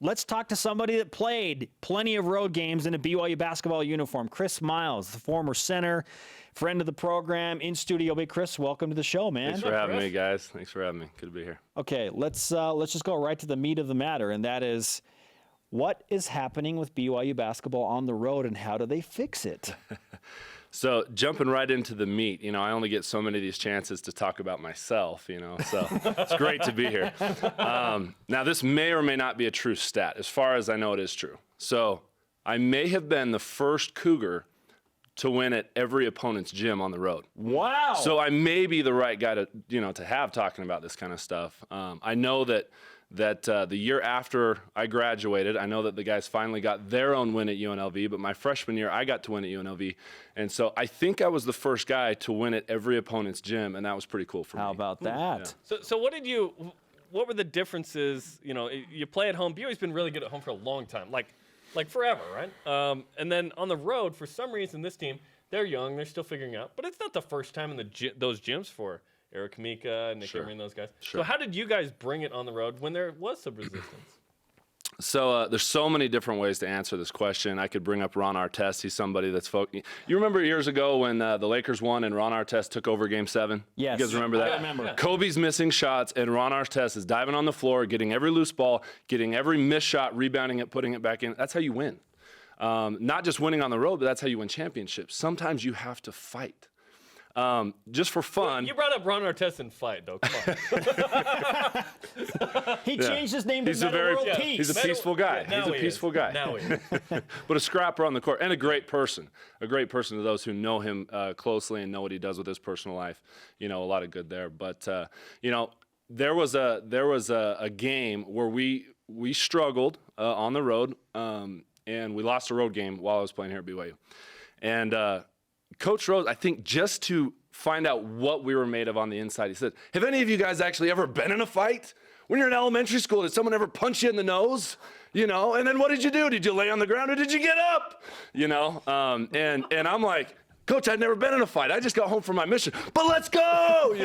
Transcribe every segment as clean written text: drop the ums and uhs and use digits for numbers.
let's talk to somebody that played plenty of road games in a BYU basketball uniform. Chris Miles, the former center, friend of the program, in studio. Hey, Chris, welcome to the show, man. Thanks for having me, guys. Thanks for having me. Good to be here. Okay, let's just go right to the meat of the matter, and that is, what is happening with BYU basketball on the road, and how do they fix it? So jumping right into the meat, I only get so many of these chances to talk about myself, so it's great to be here. Now, this may or may not be a true stat. As far as I know, it is true. So I may have been the first Cougar to win at every opponent's gym on the road. Wow. So I may be the right guy to have talking about this kind of stuff. I know that the year after I graduated, I know that the guys finally got their own win at UNLV, but my freshman year, I got to win at UNLV. And so I think I was the first guy to win at every opponent's gym, and that was pretty cool for me. How about that? Yeah. So what were the differences? You play at home. BYU's been really good at home for a long time, like forever, right? And then on the road, for some reason, this team, they're young, they're still figuring out, but it's not the first time in those gyms for Eric Kamika, Nick Emery, and those guys. Sure. So how did you guys bring it on the road when there was some resistance? So there's so many different ways to answer this question. I could bring up Ron Artest. He's somebody that's You remember years ago when the Lakers won and Ron Artest took over Game 7? Yes. You guys remember that? I remember. Yeah. Kobe's missing shots, and Ron Artest is diving on the floor, getting every loose ball, getting every missed shot, rebounding it, putting it back in. That's how you win. Not just winning on the road, but that's how you win championships. Sometimes you have to fight. Just for fun. Well, you brought up Ron Artest in fight, though. Come on. He changed his name to He's Meta World Peace. He's a peaceful guy. Yeah, he's a peaceful guy. Now he is. But a scrapper on the court and a great person. A great person to those who know him closely and know what he does with his personal life. A lot of good there. But there was a game where we struggled on the road, and we lost a road game while I was playing here at BYU. And Coach Rose, I think just to find out what we were made of on the inside, he said, have any of you guys actually ever been in a fight? When you're in elementary school, did someone ever punch you in the nose? And then what did you do? Did you lay on the ground or did you get up? And I'm like, Coach, I'd never been in a fight. I just got home from my mission, but let's go,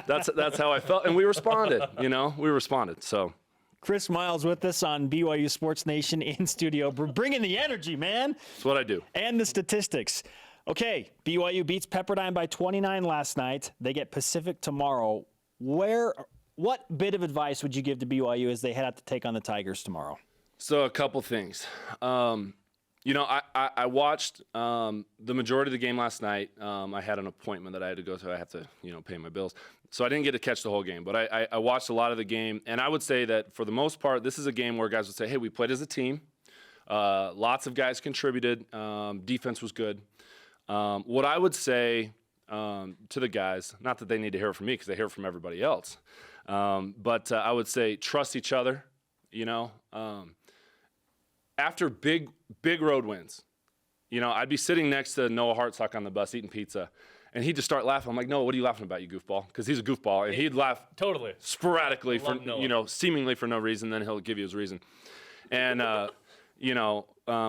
That's how I felt. And we responded, we responded, so. Chris Miles with us on BYU Sports Nation in studio. Bringing the energy, man. That's what I do. And the statistics. Okay, BYU beats Pepperdine by 29 last night. They get Pacific tomorrow. What bit of advice would you give to BYU as they head out to take on the Tigers tomorrow? So a couple things. I watched the majority of the game last night. I had an appointment that I had to go to. I have to, pay my bills. So I didn't get to catch the whole game. But I watched a lot of the game. And I would say that for the most part, this is a game where guys would say, hey, we played as a team. Lots of guys contributed. Defense was good. What I would say to the guys, not that they need to hear it from me because they hear it from everybody else, but I would say trust each other, After big road wins, I'd be sitting next to Noah Hartsock on the bus eating pizza, and he'd just start laughing. I'm like, Noah, what are you laughing about, you goofball? Because he's a goofball, and he'd laugh totally sporadically for seemingly for no reason. Then he'll give you his reason, and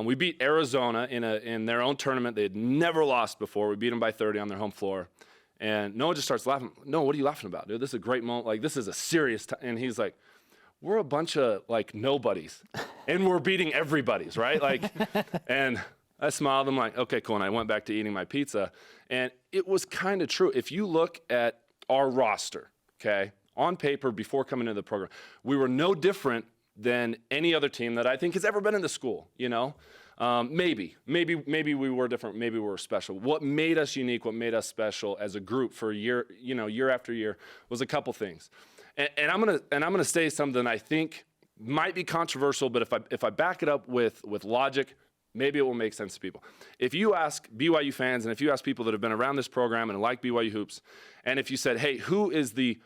we beat Arizona in their own tournament. They had never lost before. We beat them by 30 on their home floor, and Noah just starts laughing. No, what are you laughing about, dude? This is a great moment. Like, this is a serious time. And he's like, we're a bunch of nobodies, and we're beating everybody's, right? And I smiled. I'm like, okay, cool. And I went back to eating my pizza, and it was kind of true. If you look at our roster, okay, on paper before coming into the program, we were no different than any other team that I think has ever been in the school. Maybe we were different. Maybe we were special. What made us unique? What made us special as a group for a year, year after year, was a couple things. And I'm gonna say something I think might be controversial, but if I back it up with logic, maybe it will make sense to people. If you ask BYU fans and if you ask people that have been around this program and like BYU hoops, and if you said, hey, who is the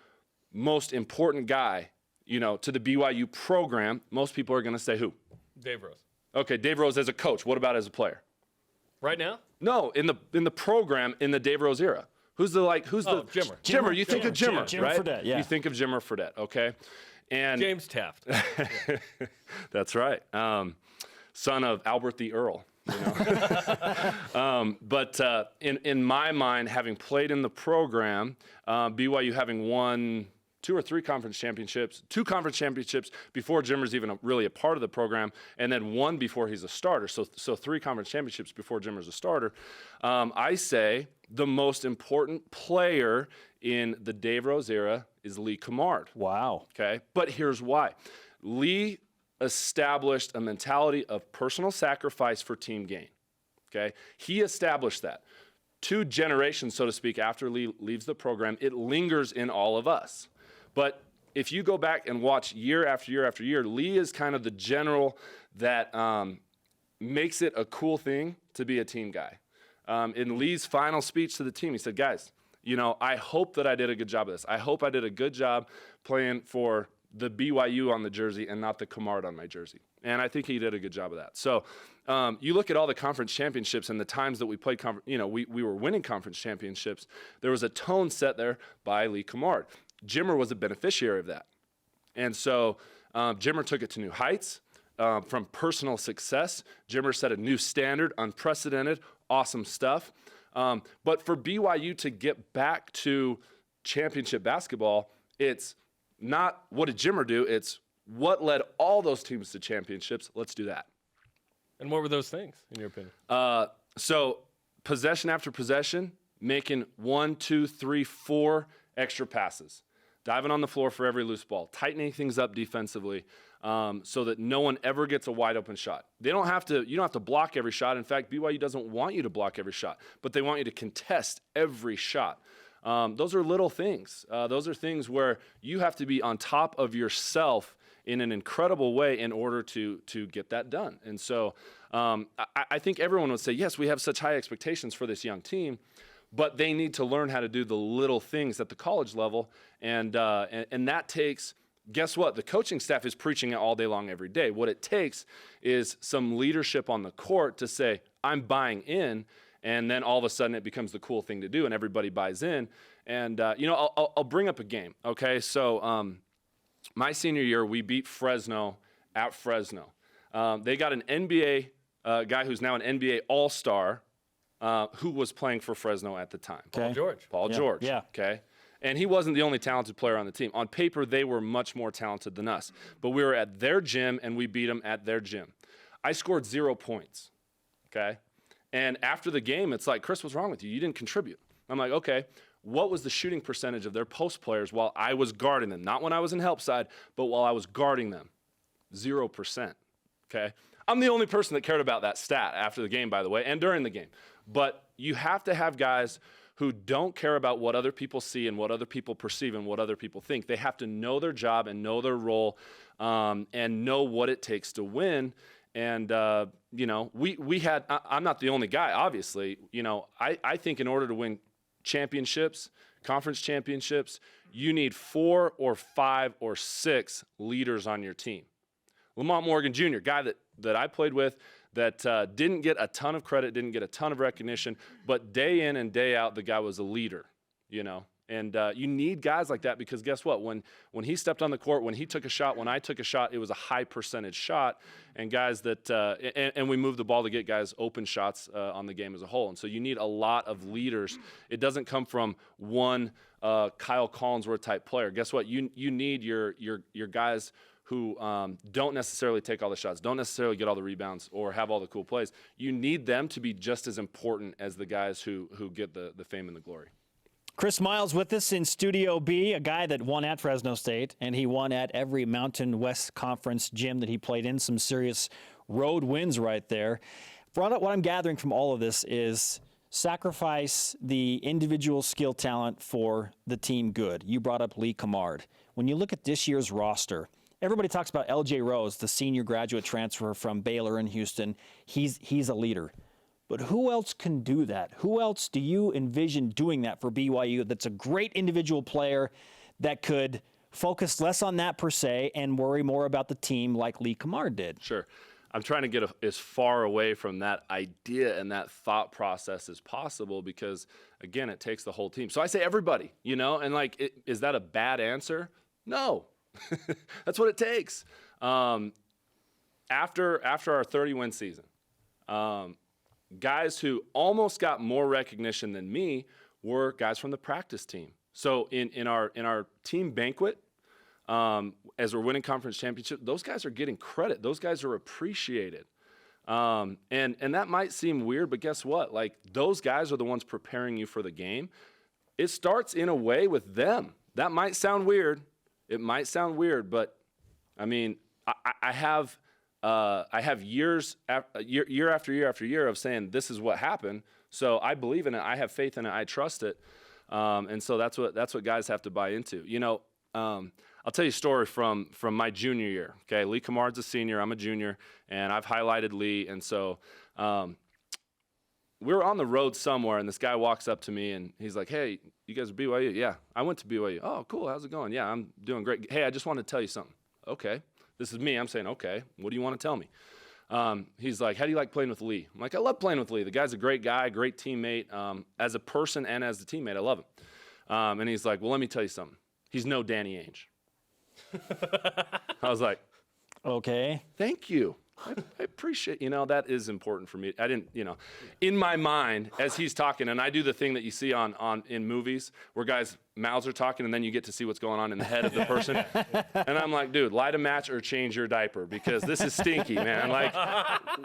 most important guy, to the BYU program, most people are going to say who? Dave Rose. Okay, Dave Rose as a coach. What about as a player? Right now? No, in the program in the Dave Rose era. Who's the Jimmer. Jimmer. You think of Jimmer, right? Fredette, yeah. You think of Jimmer Fredette, okay? And James Taft. that's right. Son of Albert the Earl. But in my mind, having played in the program, BYU having won 2 or 3 conference championships, 2 conference championships before Jimmer's even really a part of the program, and then 1 before he's a starter. So 3 conference championships before Jimmer's a starter. I say the most important player in the Dave Rose era is Lee Cummard. Wow. Okay, but here's why. Lee established a mentality of personal sacrifice for team gain. Okay, he established that. 2 generations, so to speak, after Lee leaves the program, it lingers in all of us. But if you go back and watch year after year after year, Lee is kind of the general that makes it a cool thing to be a team guy. In Lee's final speech to the team, he said, guys, you know, I hope that I did a good job of this. I hope I did a good job playing for the BYU on the jersey and not the Cummard on my jersey. And I think he did a good job of that. So you look at all the conference championships and the times that we played, we were winning conference championships. There was a tone set there by Lee Cummard. Jimmer was a beneficiary of that. And so Jimmer took it to new heights. From personal success, Jimmer set a new standard, unprecedented, awesome stuff. But for BYU to get back to championship basketball, it's not what did Jimmer do, it's what led all those teams to championships. Let's do that. And what were those things, in your opinion? So possession after possession, making 1, 2, 3, 4 extra passes, diving on the floor for every loose ball, tightening things up defensively so that no one ever gets a wide open shot. You don't have to block every shot. In fact, BYU doesn't want you to block every shot, but they want you to contest every shot. Those are little things. Those are things where you have to be on top of yourself in an incredible way in order to get that done. And so I think everyone would say, yes, we have such high expectations for this young team, but they need to learn how to do the little things at the college level. And that takes, guess what? The coaching staff is preaching it all day long every day. What it takes is some leadership on the court to say, I'm buying in. And then all of a sudden it becomes the cool thing to do and everybody buys in. And, I'll bring up a game, okay? So my senior year, we beat Fresno at Fresno. They got an NBA guy who's now an NBA All-Star who was playing for Fresno at the time. Okay. Paul George. Yeah. Okay. And he wasn't the only talented player on the team. On paper, they were much more talented than us. But we were at their gym, and we beat them at their gym. I scored 0 points, okay? And after the game, it's like, Chris, what's wrong with you? You didn't contribute. I'm like, okay, what was the shooting percentage of their post players while I was guarding them? Not when I was in help side, but while I was guarding them. 0%, okay? I'm the only person that cared about that stat after the game, by the way, and during the game. But you have to have guys who don't care about what other people see and what other people perceive and what other people think. They have to know their job and know their role and know what it takes to win. And, we had, I'm not the only guy, obviously. I think in order to win championships, conference championships, you need 4 or 5 or 6 leaders on your team. Lamont Morgan Jr., guy that I played with, that didn't get a ton of credit, didn't get a ton of recognition, but day in and day out, the guy was a leader, And you need guys like that because guess what? When he stepped on the court, when he took a shot, when I took a shot, it was a high percentage shot. And guys that and we moved the ball to get guys open shots on the game as a whole. And so you need a lot of leaders. It doesn't come from one Kyle Collinsworth type player. Guess what? You need your guys who don't necessarily take all the shots, don't necessarily get all the rebounds or have all the cool plays. You need them to be just as important as the guys who get the fame and the glory. Chris Miles with us in Studio B, a guy that won at Fresno State, and he won at every Mountain West Conference gym that he played in. Some serious road wins right there. What I'm gathering from all of this is sacrifice the individual skill talent for the team good. You brought up Lee Cummard. When you look at this year's roster, everybody talks about L.J. Rose, the senior graduate transfer from Baylor in Houston. He's a leader. But who else can do that? Who else do you envision doing that for BYU that's a great individual player that could focus less on that per se and worry more about the team like Lee Cummard did? Sure. I'm trying to get as far away from that idea and that thought process as possible because, again, it takes the whole team. So I say everybody, and is that a bad answer? No. That's what it takes. After our 30-win season, guys who almost got more recognition than me were guys from the practice team. So in our team banquet, as we're winning conference championship, those guys are getting credit. Those guys are appreciated. And that might seem weird, but guess what? Like, those guys are the ones preparing you for the game. It starts in a way with them. That might sound weird. It might sound weird, but I mean, I have years, year after year after year of saying this is what happened. So I believe in it. I have faith in it. I trust it. And so that's what guys have to buy into. You know, I'll tell you a story from my junior year. Okay, Lee Kamard's a senior. I'm a junior, and I've highlighted Lee. And so we were on the road somewhere, and this guy walks up to me, and he's like, "Hey, you guys are BYU?" "Yeah, I went to BYU." "Oh, cool. How's it going?" "Yeah, I'm doing great." "Hey, I just wanted to tell you something." "Okay." This is me. I'm saying, "Okay, what do you want to tell me?" He's like, "How do you like playing with Lee?" I'm like, "I love playing with Lee. The guy's a great guy, great teammate. As a person and as a teammate, I love him." And he's like, "Well, let me tell you something. He's no Danny Ainge." I was like, Okay. "Thank you. I appreciate, that is important for me." I didn't, in my mind as he's talking, and I do the thing that you see in movies where guys' mouths are talking and then you get to see what's going on in the head of the person. And I'm like, dude, light a match or change your diaper, because this is stinky, man. Like,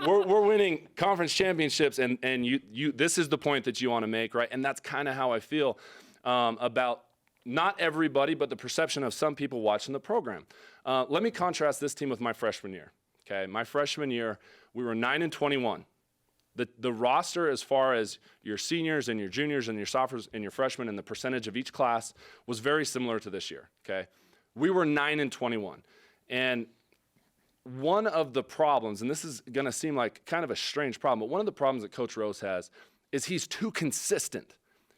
we're winning conference championships, and you this is the point that you want to make, right? And that's kind of how I feel about not everybody, but the perception of some people watching the program. Let me contrast this team with my freshman year. Okay, my freshman year, we were 9-21. The roster, as far as your seniors and your juniors and your sophomores and your freshmen and the percentage of each class, was very similar to this year. Okay, we were 9-21, and one of the problems, and this is going to seem like kind of a strange problem, but one of the problems that Coach Rose has is he's too consistent.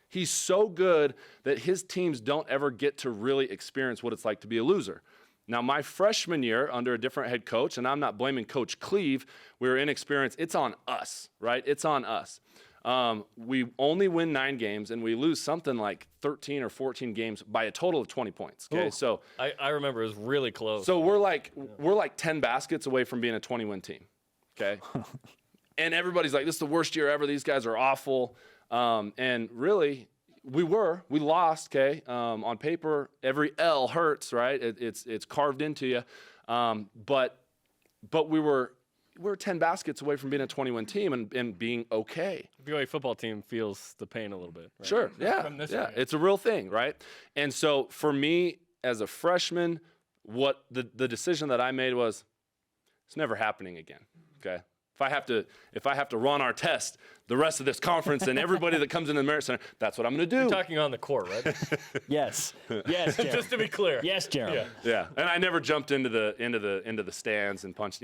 He's so good that his teams don't ever get to really experience what it's like to be a loser. Now, my freshman year under a different head coach, and I'm not blaming Coach Cleve, we were inexperienced. It's on us, right? It's on us. We only win 9 games, and we lose something like 13 or 14 games by a total of 20 points. Okay, Ooh, so I remember it was really close. So we're like 10 baskets away from being a 20-win team. Okay, and everybody's like, "This is the worst year ever. These guys are awful." And really, we lost, okay? On paper, every L hurts, right? It's carved into you. But we were 10 baskets away from being a 20-win team and being okay. The BYU football team feels the pain a little bit. Right? Sure, yeah. It's a real thing, right? And so for me, as a freshman, what the decision that I made was, it's never happening again, okay? If I have to run our test the rest of this conference and everybody that comes into the Merit Center, that's what I'm going to do. You're talking on the court, right? Yes. Yes, Jeremy. Just to be clear. Yes, Jeremy. Yeah. And I never jumped into the stands and punched,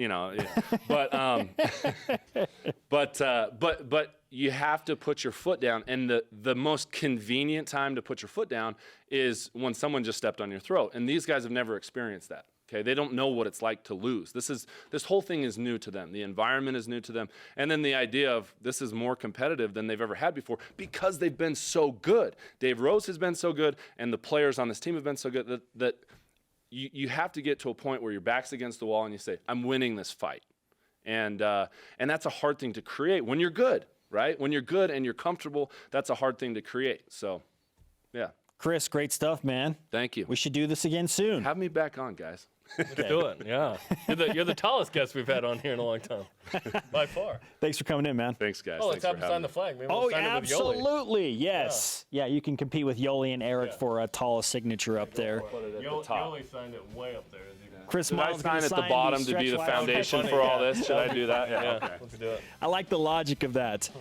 but you have to put your foot down, and the most convenient time to put your foot down is when someone just stepped on your throat. And these guys have never experienced that. Okay, they don't know what it's like to lose. This whole thing is new to them. The environment is new to them. And then the idea of this is more competitive than they've ever had before because they've been so good. Dave Rose has been so good, and the players on this team have been so good that you have to get to a point where your back's against the wall and you say, "I'm winning this fight." And that's a hard thing to create when you're good, right? When you're good and you're comfortable, that's a hard thing to create. So, yeah. Chris, great stuff, man. Thank you. We should do this again soon. Have me back on, guys. Let's do it. Yeah. You're the tallest guest we've had on here in a long time, by far. Thanks for coming in, man. Thanks, guys. Oh, Thanks let's have for to sign having the me. flag. Maybe Oh, we'll sign it with Yoli. absolutely. Yes. Yeah, you can compete with Yoli and Eric for a tallest signature up there. Yoli signed it way up there. As you can. Chris Should I Miles sign gonna at the bottom to stretch be the lines. foundation funny, for all yeah. this? Should I do that? Yeah, Okay. let's do it. I like the logic of that.